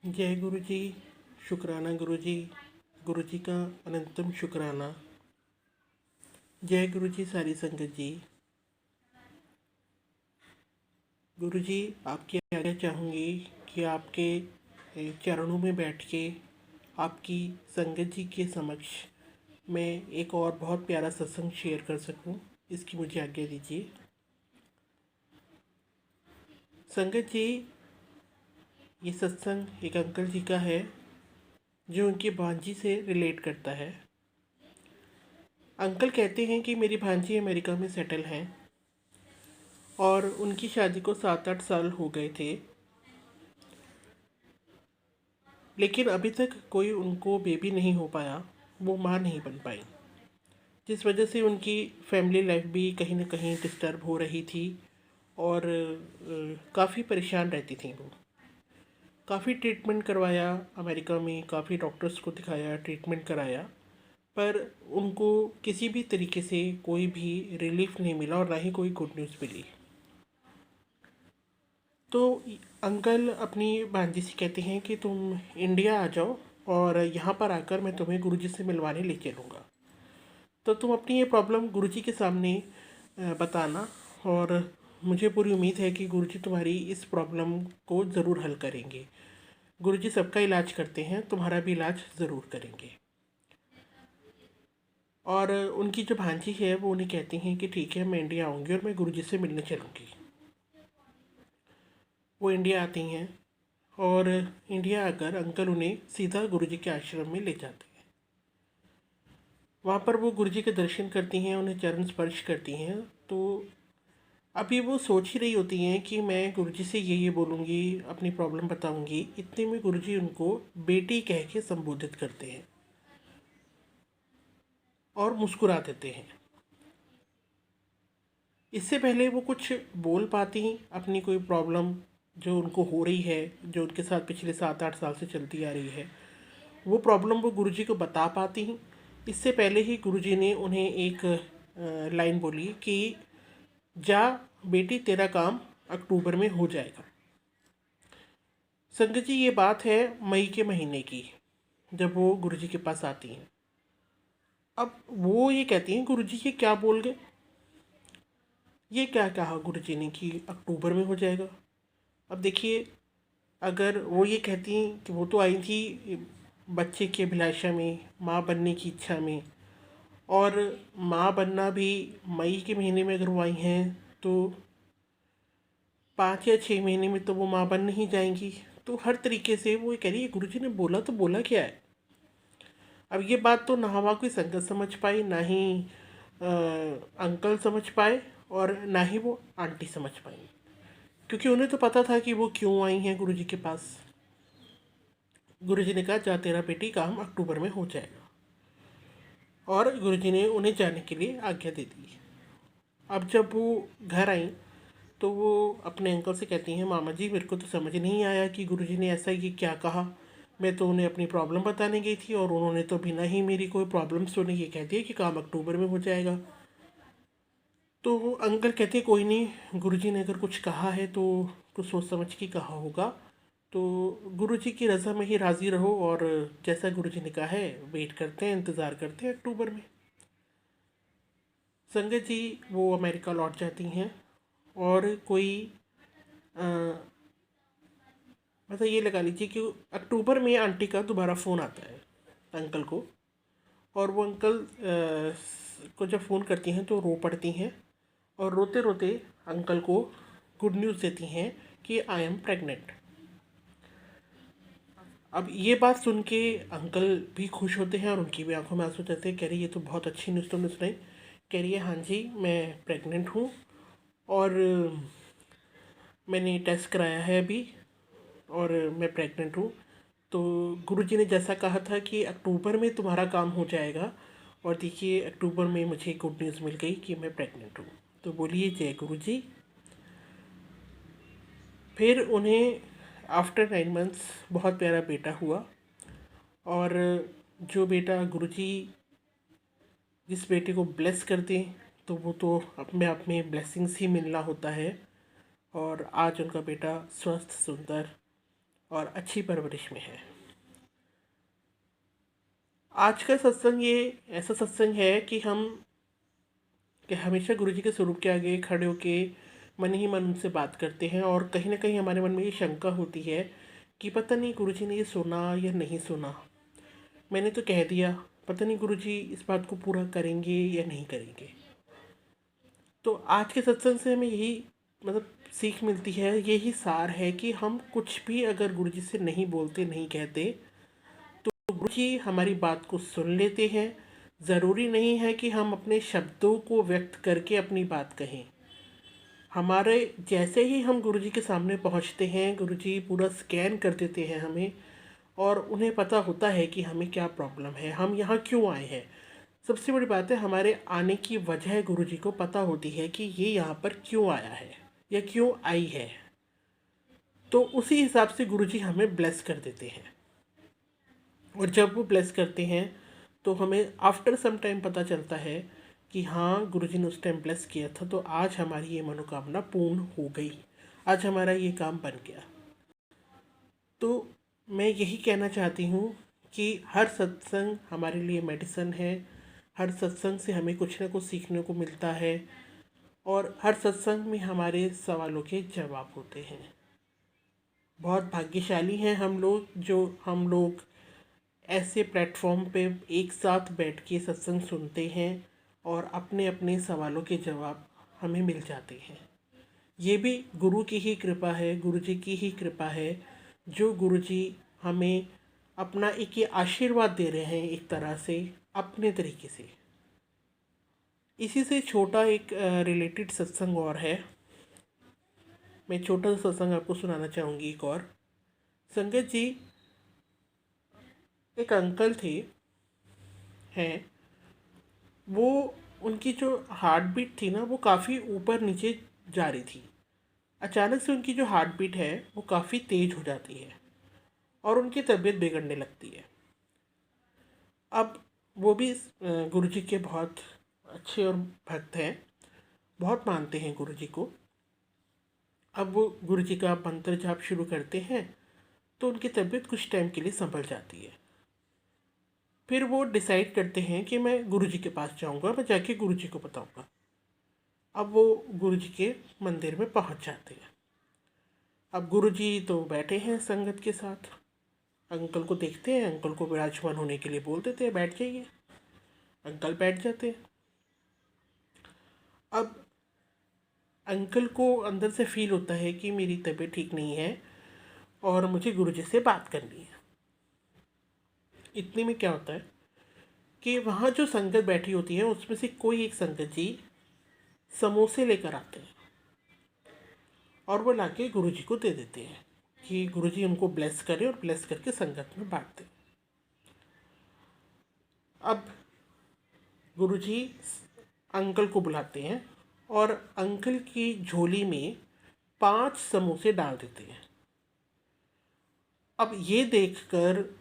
जय गुरु जी। शुक्राना गुरु जी। गुरु जी का अनंतम शुक्राना। जय गुरु जी। सारी संगत जी। गुरु जी, आपकी आज्ञा चाहूँगी कि आपके चरणों में बैठ के आपकी संगत जी के समक्ष मैं एक और बहुत प्यारा सत्संग शेयर कर सकूं। इसकी मुझे आज्ञा दीजिए। संगत जी, ये सत्संग एक अंकल जी का है जो उनकी भांजी से रिलेट करता है। अंकल कहते हैं कि मेरी भांजी अमेरिका में सेटल हैं और उनकी शादी को 7-8 साल हो गए थे, लेकिन अभी तक कोई उनको बेबी नहीं हो पाया। वो माँ नहीं बन पाई, जिस वजह से उनकी फैमिली लाइफ भी कहीं ना कहीं डिस्टर्ब हो रही थी और काफ़ी परेशान रहती थी वो। काफ़ी ट्रीटमेंट करवाया अमेरिका में, काफ़ी डॉक्टर्स को दिखाया, ट्रीटमेंट कराया, पर उनको किसी भी तरीके से कोई भी रिलीफ नहीं मिला और ना ही कोई गुड न्यूज़ मिली। तो अंकल अपनी भांजी से कहते हैं कि तुम इंडिया आ जाओ और यहाँ पर आकर मैं तुम्हें गुरुजी से मिलवाने ले चलूँगा। तो तुम अपनी ये प्रॉब्लम गुरुजी के सामने बताना, और मुझे पूरी उम्मीद है कि गुरुजी तुम्हारी इस प्रॉब्लम को ज़रूर हल करेंगे। गुरुजी सबका इलाज करते हैं, तुम्हारा भी इलाज ज़रूर करेंगे। और उनकी जो भांजी है वो उन्हें कहती हैं कि ठीक है, मैं इंडिया आऊँगी और मैं गुरुजी से मिलने चलूँगी। वो इंडिया आती हैं और इंडिया आकर अंकल उन्हें सीधा गुरुजी के आश्रम में ले जाते हैं। वहाँ पर वो गुरुजी के दर्शन करती हैं, उन्हें चरण स्पर्श करती हैं। तो अभी वो सोच ही रही होती हैं कि मैं गुरुजी से ये बोलूँगी, अपनी प्रॉब्लम बताऊँगी। इतने में गुरुजी उनको बेटी कह के संबोधित करते हैं और मुस्कुरा देते हैं। इससे पहले वो कुछ बोल पाती अपनी कोई प्रॉब्लम जो उनको हो रही है, जो उनके साथ पिछले 7-8 साल से चलती आ रही है, वो प्रॉब्लम वो गुरुजी को बता पाती हैं। इससे पहले ही गुरुजी ने उन्हें एक लाइन बोली कि जा बेटी, तेरा काम अक्टूबर में हो जाएगा। संगत जी, ये बात है मई के महीने की, जब वो गुरुजी के पास आती हैं। अब वो ये कहती हैं, गुरुजी ये क्या बोल गए, ये क्या कहा गुरुजी ने कि अक्टूबर में हो जाएगा। अब देखिए, अगर वो ये कहती हैं कि वो तो आई थी बच्चे की अभिलाषा में, माँ बनने की इच्छा में, और माँ बनना भी मई के महीने में अगर वो आई हैं तो 5 या 6 महीने में तो वो माँ बन नहीं जाएंगी। तो हर तरीके से वो ये कह रही है, गुरुजी ने बोला तो बोला क्या है। अब ये बात तो ना हवा कोई संगत समझ पाई, ना ही अंकल समझ पाए, और ना ही वो आंटी समझ पाई, क्योंकि उन्हें तो पता था कि वो क्यों आई हैं गुरुजी के पास। गुरुजी ने कहा, जा तेरा बेटी काम अक्टूबर में हो जाएगा, और गुरुजी ने उन्हें जाने के लिए आज्ञा दे दी। अब जब वो घर आई तो वो अपने अंकल से कहती हैं, मामा जी मेरे को तो समझ नहीं आया कि गुरुजी ने ऐसा ये क्या कहा। मैं तो उन्हें अपनी प्रॉब्लम बताने गई थी और उन्होंने तो बिना ही मेरी कोई प्रॉब्लम सुने ये कह दिया कि काम अक्टूबर में हो जाएगा। तो वो अंकल कहते, कोई नहीं, गुरुजी ने अगर कुछ कहा है तो कुछ सोच समझ के कहा होगा। तो गुरुजी की रज़ा में ही राज़ी रहो, और जैसा गुरुजी ने कहा है वेट करते हैं, इंतज़ार करते हैं अक्टूबर में। संगत जी, वो अमेरिका लौट जाती हैं और कोई मतलब ये लगा लीजिए कि अक्टूबर में आंटी का दोबारा फ़ोन आता है अंकल को, और वो अंकल को जब फ़ोन करती हैं तो रो पड़ती हैं, और रोते रोते अंकल को गुड न्यूज़ देती हैं कि आई एम प्रेग्नेंट। अब ये बात सुन के अंकल भी खुश होते हैं और उनकी भी आंखों में आंसू जाते हैं। कह रही, ये तो बहुत अच्छी न्यूज़ तुमने सुनाई। कह रही है, हाँ जी मैं प्रेग्नेंट हूँ, और मैंने टेस्ट कराया है अभी, और मैं प्रेग्नेंट हूँ। तो गुरुजी ने जैसा कहा था कि अक्टूबर में तुम्हारा काम हो जाएगा, और देखिए अक्टूबर में मुझे गुड न्यूज़ मिल गई कि मैं प्रेग्नेंट हूँ। तो बोलिए जय गुरुजी। फिर उन्हें आफ्टर 9 मंथ्स बहुत प्यारा बेटा हुआ, और जो बेटा गुरुजी जिस बेटे को ब्लेस कर दें तो वो तो अपने आप में ब्लेसिंग्स ही मिलना होता है। और आज उनका बेटा स्वस्थ, सुंदर और अच्छी परवरिश में हैं। आज का सत्संग ये ऐसा सत्संग है कि हमेशा गुरु जी के स्वरूप के आगे खड़े होके मन ही मन उनसे बात करते हैं, और कहीं ना कहीं हमारे मन में ये शंका होती है कि पता नहीं गुरु जी ने ये सुना या नहीं सुना। मैंने तो कह दिया, पता नहीं गुरु जी इस बात को पूरा करेंगे या नहीं करेंगे। तो आज के सत्संग से हमें यही मतलब सीख मिलती है, यही सार है कि हम कुछ भी अगर गुरु जी से नहीं बोलते, नहीं कहते, तो गुरु जी हमारी बात को सुन लेते हैं। ज़रूरी नहीं है कि हम अपने शब्दों को व्यक्त करके अपनी बात कहें। हमारे जैसे ही हम गुरु जी के सामने पहुंचते हैं, गुरु जी पूरा स्कैन कर देते हैं हमें, और उन्हें पता होता है कि हमें क्या प्रॉब्लम है, हम यहाँ क्यों आए हैं। सबसे बड़ी बात है, हमारे आने की वजह गुरु जी को पता होती है कि ये यहाँ पर क्यों आया है या क्यों आई है। तो उसी हिसाब से गुरु जी हमें ब्लेस कर देते हैं, और जब वो ब्लेस करते हैं तो हमें आफ्टर सम टाइम पता चलता है कि हाँ, गुरु जी ने उस टाइम ब्लेस किया था, तो आज हमारी ये मनोकामना पूर्ण हो गई, आज हमारा ये काम बन गया। तो मैं यही कहना चाहती हूँ कि हर सत्संग हमारे लिए मेडिसिन है, हर सत्संग से हमें कुछ ना कुछ सीखने को मिलता है, और हर सत्संग में हमारे सवालों के जवाब होते हैं। बहुत भाग्यशाली हैं हम लोग ऐसे प्लेटफॉर्म पे एक साथ बैठ के सत्संग सुनते हैं, और अपने अपने सवालों के जवाब हमें मिल जाते हैं। ये भी गुरु की ही कृपा है, गुरु जी की ही कृपा है, जो गुरु जी हमें अपना एक ये आशीर्वाद दे रहे हैं, एक तरह से अपने तरीके से। इसी से छोटा एक रिलेटेड सत्संग और है, मैं छोटा सा सत्संग आपको सुनाना चाहूँगी एक और। संगत जी, एक अंकल थे हैं, वो उनकी जो हार्ट बीट थी ना, वो काफ़ी ऊपर नीचे जा रही थी। अचानक से उनकी जो हार्ट बीट है वो काफ़ी तेज़ हो जाती है, और उनकी तबीयत बिगड़ने लगती है। अब वो भी गुरु जी के बहुत अच्छे और भक्त हैं, बहुत मानते हैं गुरु जी को। अब वो गुरु जी का मंत्र जाप शुरू करते हैं, तो उनकी तबीयत कुछ टाइम के लिए संभल जाती है। फिर वो डिसाइड करते हैं कि मैं गुरु जी के पास जाऊंगा, मैं जाके गुरु जी को बताऊंगा। अब वो गुरु जी के मंदिर में पहुंच जाते हैं। अब गुरु जी तो बैठे हैं संगत के साथ, अंकल को देखते हैं, अंकल को विराजमान होने के लिए बोल देते हैं, बैठ जाइए। अंकल बैठ जाते हैं। अब अंकल को अंदर से फील होता है कि मेरी तबीयत ठीक नहीं है और मुझे गुरुजी से बात करनी है। इतने में क्या होता है कि वहाँ जो संगत बैठी होती है उसमें से कोई एक संगत जी समोसे लेकर आते हैं, और वो लाके गुरुजी को दे देते हैं कि गुरुजी उनको ब्लेस करें, और ब्लेस करके संगत में बांट दें। अब गुरुजी अंकल को बुलाते हैं, और अंकल की झोली में 5 समोसे डाल देते हैं। अब ये देखकर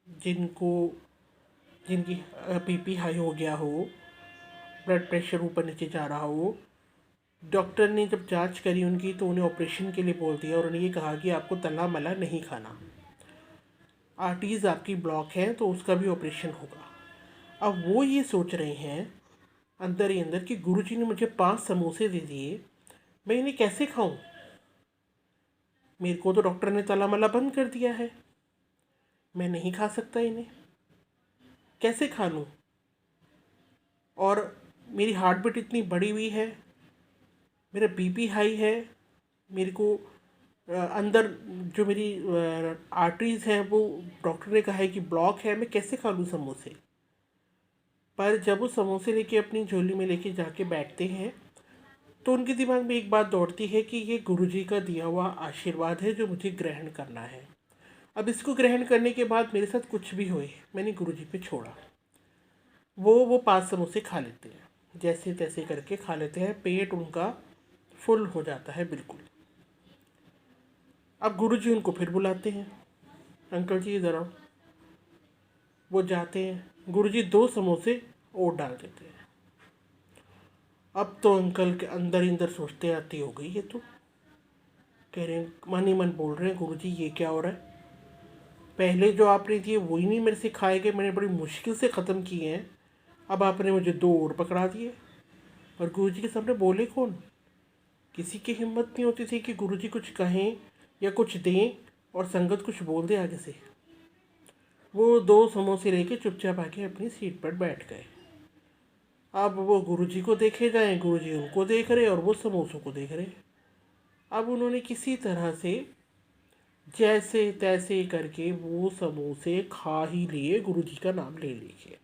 जिनकी बीपी हाई हो गया हो, ब्लड प्रेशर ऊपर नीचे जा रहा हो, डॉक्टर ने जब जांच करी उनकी, तो उन्हें ऑपरेशन के लिए बोल दिया, और उन्हें ये कहा कि आपको तला मला नहीं खाना, आर्टरीज आपकी ब्लॉक है, तो उसका भी ऑपरेशन होगा। अब वो ये सोच रहे हैं अंदर ही अंदर कि गुरुजी ने मुझे 5 समोसे दे दिए, मैं इन्हें कैसे खाऊं? मेरे को तो डॉक्टर ने तला मला बंद कर दिया है, मैं नहीं खा सकता इन्हें, कैसे खा लूँ? और मेरी हार्ट बीट इतनी बढ़ी हुई है, मेरा बीपी हाई है, मेरे को अंदर जो मेरी आर्टरीज हैं वो डॉक्टर ने कहा है कि ब्लॉक है, मैं कैसे खा लूँ समोसे? पर जब वो समोसे लेके अपनी झोली में लेके जाके बैठते हैं, तो उनके दिमाग में एक बात दौड़ती है कि ये गुरुजी का दिया हुआ आशीर्वाद है जो मुझे ग्रहण करना है। अब इसको ग्रहण करने के बाद मेरे साथ कुछ भी होए, मैंने गुरुजी पे छोड़ा। वो 5 समोसे खा लेते हैं, जैसे तैसे करके खा लेते हैं, पेट उनका फुल हो जाता है बिल्कुल। अब गुरुजी उनको फिर बुलाते हैं, अंकल जी इधर आओ। वो जाते हैं, गुरुजी 2 समोसे और डाल देते हैं। अब तो अंकल के अंदर ही अंदर सोचते, आती हो गई ये तो, कह रहे हैं, मन ही मन बोल रहे हैं, गुरुजी ये क्या हो रहा है, पहले जो आपने दिए वही नहीं मेरे से खाए गए, मैंने बड़ी मुश्किल से ख़त्म किए हैं, अब आपने मुझे 2 और पकड़ा दिए। और गुरुजी के सामने बोले कौन? किसी की हिम्मत नहीं होती थी कि गुरुजी कुछ कहें या कुछ दें और संगत कुछ बोल दे आगे से। वो 2 समोसे लेके चुपचाप आके अपनी सीट पर बैठ गए। अब वो गुरुजी को देखे जाएं, गुरुजी उनको देख रहे और वो समोसों को देख रहे। अब उन्होंने किसी तरह से जैसे तैसे करके वो समोसे खा ही लिए, गुरुजी का नाम ले लीजिए।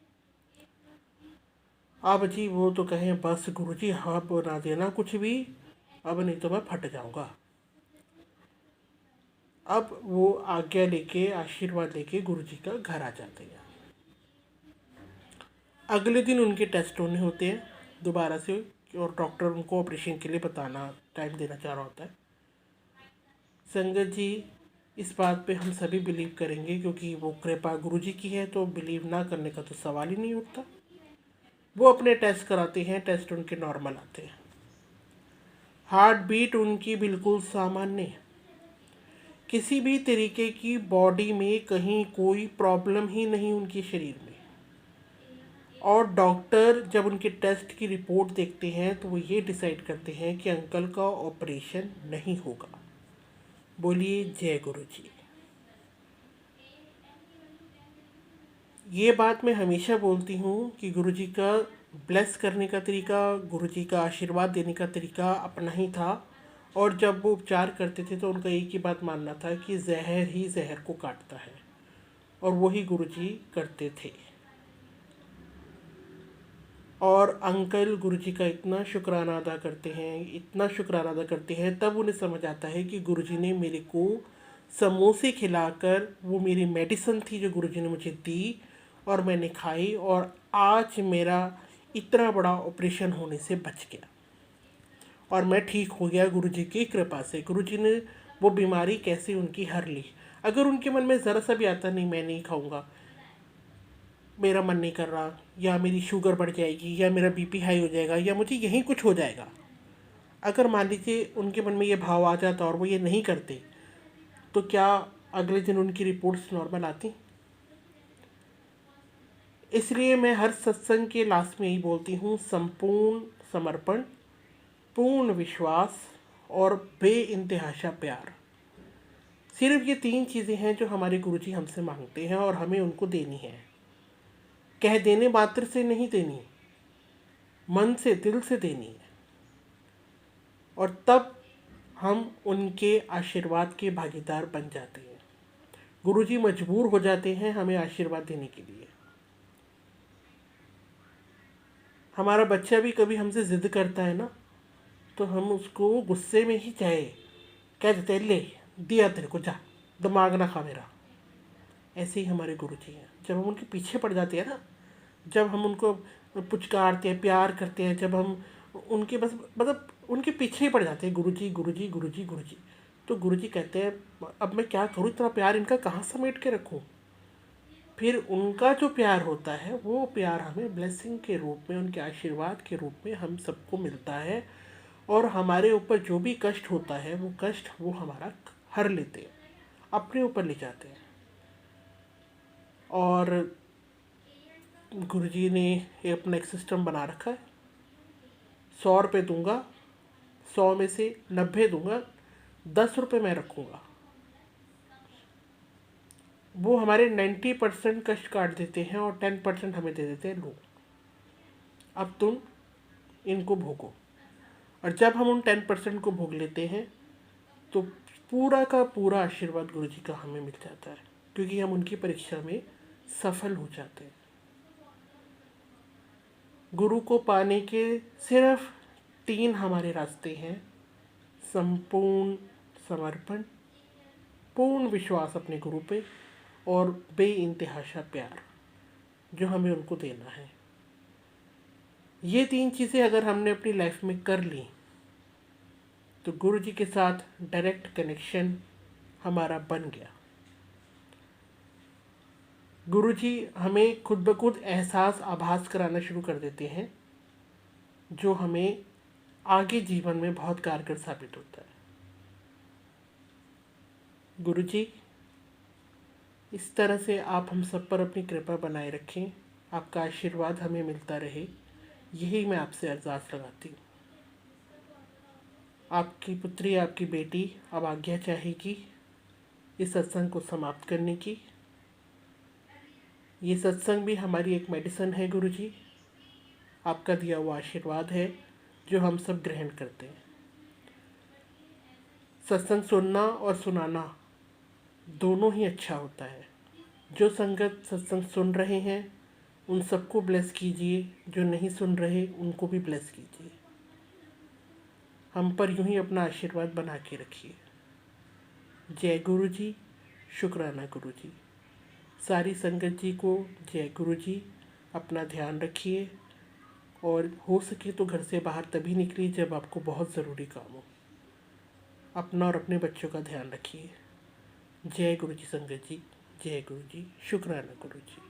अब जी वो तो कहें बस गुरुजी हाँ बना देना कुछ भी, अब नहीं तो मैं फट जाऊंगा। अब वो आज्ञा लेके आशीर्वाद लेके गुरुजी का घर आ जाते हैं। अगले दिन उनके टेस्ट होने होते हैं दोबारा से, और डॉक्टर उनको ऑपरेशन के लिए बताना टाइम देना चाह रहा होता है। संगत जी, इस बात पे हम सभी बिलीव करेंगे क्योंकि वो कृपा गुरुजी की है, तो बिलीव ना करने का तो सवाल ही नहीं उठता। वो अपने टेस्ट कराते हैं, टेस्ट उनके नॉर्मल आते हैं, हार्ट बीट उनकी बिल्कुल सामान्य, किसी भी तरीके की बॉडी में कहीं कोई प्रॉब्लम ही नहीं उनके शरीर में। और डॉक्टर जब उनके टेस्ट की रिपोर्ट देखते हैं तो वो ये डिसाइड करते हैं कि अंकल का ऑपरेशन नहीं होगा। बोलिए जय गुरु जी। ये बात मैं हमेशा बोलती हूँ कि गुरु जी का ब्लेस करने का तरीका, गुरु जी का आशीर्वाद देने का तरीका अपना ही था। और जब वो उपचार करते थे तो उनका एक ही बात मानना था कि जहर ही जहर को काटता है, और वही गुरु जी करते थे। और अंकल गुरुजी का इतना शुक्राना अदा करते हैं, इतना शुक्राना अदा करते हैं, तब उन्हें समझ आता है कि गुरुजी ने मेरे को समोसे खिलाकर, वो मेरी मेडिसिन थी जो गुरुजी ने मुझे दी और मैंने खाई, और आज मेरा इतना बड़ा ऑपरेशन होने से बच गया और मैं ठीक हो गया गुरुजी की कृपा से। गुरुजी ने वो बीमारी कैसे उनकी हर ली। अगर उनके मन में ज़रा सा भी आता नहीं मैं नहीं खाऊंगा, मेरा मन नहीं कर रहा, या मेरी शुगर बढ़ जाएगी, या मेरा बीपी हाई हो जाएगा, या मुझे यहीं कुछ हो जाएगा, अगर मान लीजिए उनके मन में ये भाव आ जाता और वो ये नहीं करते, तो क्या अगले दिन उनकी रिपोर्ट्स नॉर्मल आती? इसलिए मैं हर सत्संग के लास्ट में यही बोलती हूँ, संपूर्ण समर्पण, पूर्ण विश्वास और बेइंतहाशा प्यार। सिर्फ ये 3 चीज़ें हैं जो हमारे गुरुजी हमसे मांगते हैं और हमें उनको देनी है। कह देने मात्र से नहीं देनी, मन से, दिल से देनी है। और तब हम उनके आशीर्वाद के भागीदार बन जाते हैं। गुरुजी मजबूर हो जाते हैं हमें आशीर्वाद देने के लिए। हमारा बच्चा भी कभी हमसे ज़िद करता है ना, तो हम उसको गुस्से में ही चाहे कह देते हैं, ले दिया तेरे को, जा दिमाग ना खा मेरा। ऐसे ही हमारे गुरुजी हैं। जब हम उनके पीछे पड़ जाते हैं ना, जब हम उनको पुचकारते हैं, प्यार करते हैं, जब हम उनके बस मतलब उनके पीछे ही पड़ जाते हैं, गुरुजी गुरुजी गुरुजी गुरुजी, तो गुरुजी कहते हैं अब मैं क्या करूँ, इतना प्यार इनका कहाँ समेट के रखूँ। फिर उनका जो प्यार होता है वो प्यार हमें ब्लेसिंग के रूप में, उनके आशीर्वाद के रूप में हम सबको मिलता है, और हमारे ऊपर जो भी कष्ट होता है वो कष्ट वो हमारा हर लेते हैं, अपने ऊपर ले जाते हैं। और गुरुजी ने अपना एक सिस्टम बना रखा है, 100 रुपये दूंगा, 100 में से 90 दूंगा, 10 रुपये मैं रखूँगा। वो हमारे 90% कष्ट काट देते हैं और 10% हमें दे देते हैं, लो अब तुम इनको भोगो। और जब हम उन 10% को भोग लेते हैं तो पूरा का पूरा आशीर्वाद गुरुजी का हमें मिल जाता है, क्योंकि हम उनकी परीक्षा में सफल हो जाते हैं। गुरु को पाने के सिर्फ 3 हमारे रास्ते हैं, संपूर्ण समर्पण, पूर्ण विश्वास अपने गुरु पे, और बेइंतहाशा प्यार जो हमें उनको देना है। ये 3 चीज़ें अगर हमने अपनी लाइफ में कर ली तो गुरु जी के साथ डायरेक्ट कनेक्शन हमारा बन गया। गुरु जी हमें खुद ब खुद एहसास आभास कराना शुरू कर देते हैं, जो हमें आगे जीवन में बहुत कारगर साबित होता है। गुरु जी, इस तरह से आप हम सब पर अपनी कृपा बनाए रखें, आपका आशीर्वाद हमें मिलता रहे, यही मैं आपसे अरदास लगाती हूँ। आपकी पुत्री, आपकी बेटी अब आज्ञा चाहेगी इस सत्संग को समाप्त करने की। ये सत्संग भी हमारी एक मेडिसिन है गुरु जी, आपका दिया हुआ आशीर्वाद है जो हम सब ग्रहण करते हैं। सत्संग सुनना और सुनाना दोनों ही अच्छा होता है। जो संगत सत्संग सुन रहे हैं उन सबको ब्लेस कीजिए, जो नहीं सुन रहे उनको भी ब्लेस कीजिए। हम पर यूं ही अपना आशीर्वाद बना के रखिए। जय गुरु जी, शुक्राना गुरु जी। सारी संगत जी को जय गुरु जी। अपना ध्यान रखिए और हो सके तो घर से बाहर तभी निकलिए जब आपको बहुत ज़रूरी काम हो। अपना और अपने बच्चों का ध्यान रखिए। जय गुरु जी संगत जी, जय गुरु जी, शुक्राना गुरु जी।